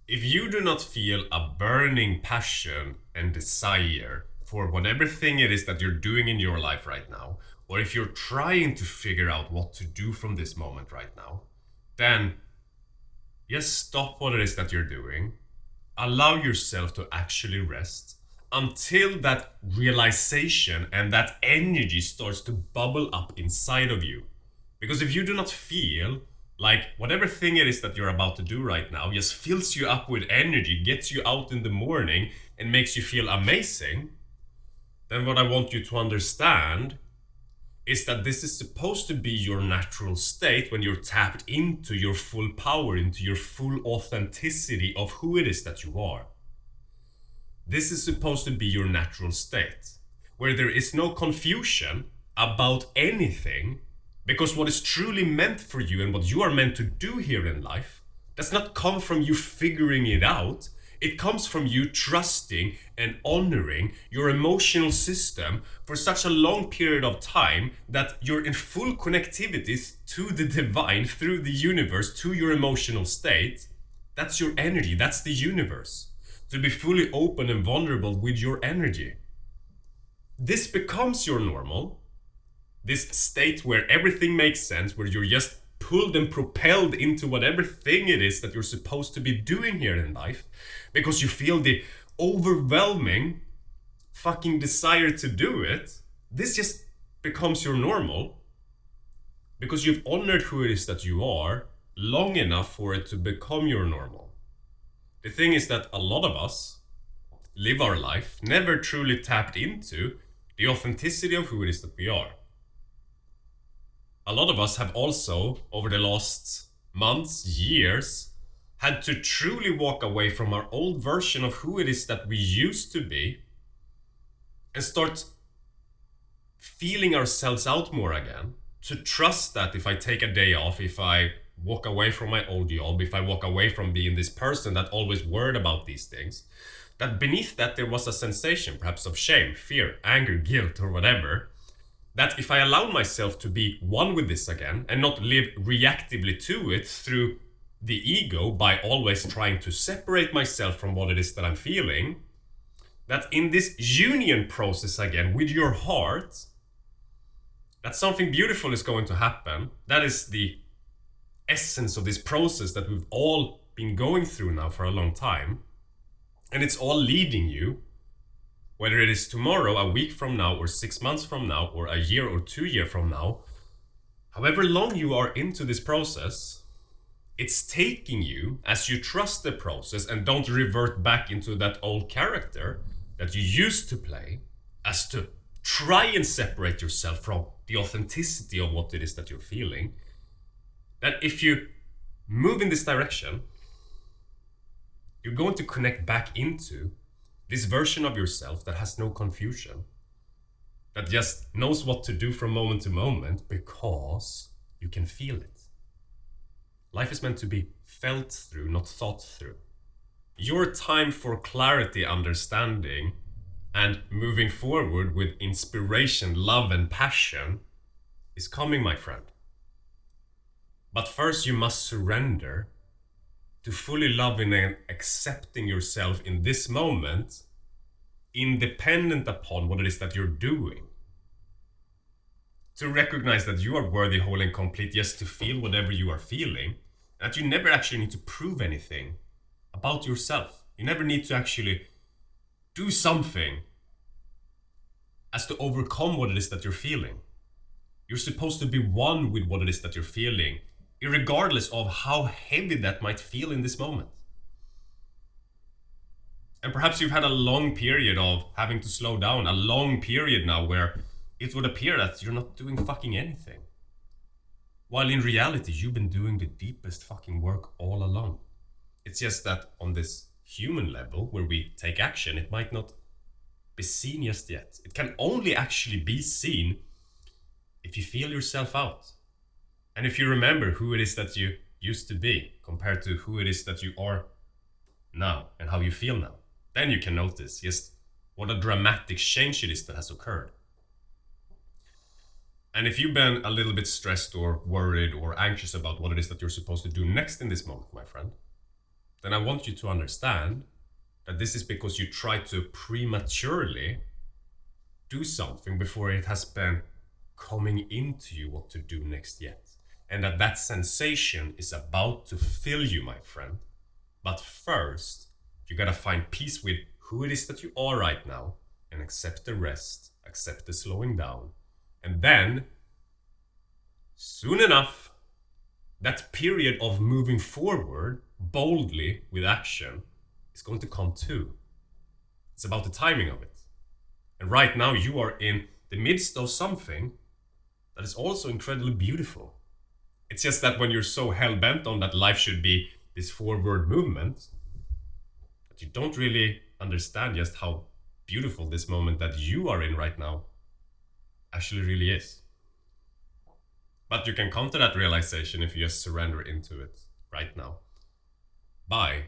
If you do not feel a burning passion and desire for whatever thing it is that you're doing in your life right now, or if you're trying to figure out what to do from this moment right now, then just stop what it is that you're doing. Allow yourself to actually rest until that realization and that energy starts to bubble up inside of you. Because if you do not feel like whatever thing it is that you're about to do right now just fills you up with energy, gets you out in the morning, and makes you feel amazing, then what I want you to understand is that this is supposed to be your natural state when you're tapped into your full power, into your full authenticity of who it is that you are. This is supposed to be your natural state, where there is no confusion about anything, because what is truly meant for you and what you are meant to do here in life does not come from you figuring it out. It comes from you trusting and honoring your emotional system for such a long period of time that you're in full connectivity to the divine, through the universe, to your emotional state. That's your energy, that's the universe. To be fully open and vulnerable with your energy. This becomes your normal. This state where everything makes sense, where you're just pulled and propelled into whatever thing it is that you're supposed to be doing here in life, because you feel the overwhelming fucking desire to do it. This just becomes your normal because you've honored who it is that you are long enough for it to become your normal. The thing is that a lot of us live our life never truly tapped into the authenticity of who it is that we are. A lot of us have also, over the last months, years, had to truly walk away from our old version of who it is that we used to be and start feeling ourselves out more again. To trust that if I take a day off, if I walk away from my old job, if I walk away from being this person that always worried about these things, that beneath that there was a sensation, perhaps of shame, fear, anger, guilt, or whatever, that if I allow myself to be one with this again and not live reactively to it through the ego by always trying to separate myself from what it is that I'm feeling, that in this union process again with your heart, that something beautiful is going to happen. That is the essence of this process that we've all been going through now for a long time. And it's all leading you, whether it is tomorrow, a week from now, or 6 months from now, or a year or 2 years from now, however long you are into this process, it's taking you, as you trust the process and don't revert back into that old character that you used to play, as to try and separate yourself from the authenticity of what it is that you're feeling, that if you move in this direction, you're going to connect back into this version of yourself that has no confusion, that just knows what to do from moment to moment because you can feel it. Life is meant to be felt through, not thought through. Your time for clarity, understanding, and moving forward with inspiration, love, and passion is coming, my friend. But first you must surrender to fully loving and accepting yourself in this moment, independent upon what it is that you're doing. To recognize that you are worthy, whole, and complete just to feel whatever you are feeling, and that you never actually need to prove anything about yourself. You never need to actually do something as to overcome what it is that you're feeling. You're supposed to be one with what it is that you're feeling, regardless of how heavy that might feel in this moment. And perhaps you've had a long period of having to slow down, a long period now where it would appear that you're not doing fucking anything. While in reality, you've been doing the deepest fucking work all along. It's just that on this human level, where we take action, it might not be seen just yet. It can only actually be seen if you feel yourself out. And if you remember who it is that you used to be compared to who it is that you are now and how you feel now, then you can notice just what a dramatic change it is that has occurred. And if you've been a little bit stressed or worried or anxious about what it is that you're supposed to do next in this moment, my friend, then I want you to understand that this is because you try to prematurely do something before it has been coming into you what to do next yet. And that sensation is about to fill you, my friend. But first, you gotta find peace with who it is that you are right now and accept the rest, accept the slowing down. And then, soon enough, that period of moving forward boldly with action is going to come too. It's about the timing of it. And right now you are in the midst of something that is also incredibly beautiful. It's just that when you're so hell-bent on that life should be this forward movement, that you don't really understand just how beautiful this moment that you are in right now actually really is. But you can come to that realization if you just surrender into it right now by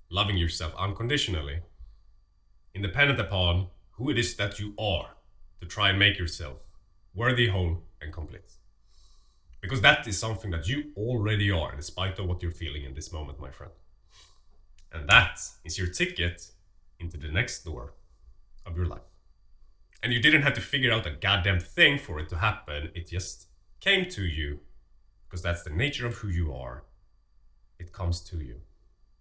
loving yourself unconditionally, independent upon who it is that you are, to try and make yourself worthy, whole, and complete. Because that is something that you already are, despite of what you're feeling in this moment, my friend. And that is your ticket into the next door of your life. And you didn't have to figure out a goddamn thing for it to happen. It just came to you, because that's the nature of who you are. It comes to you.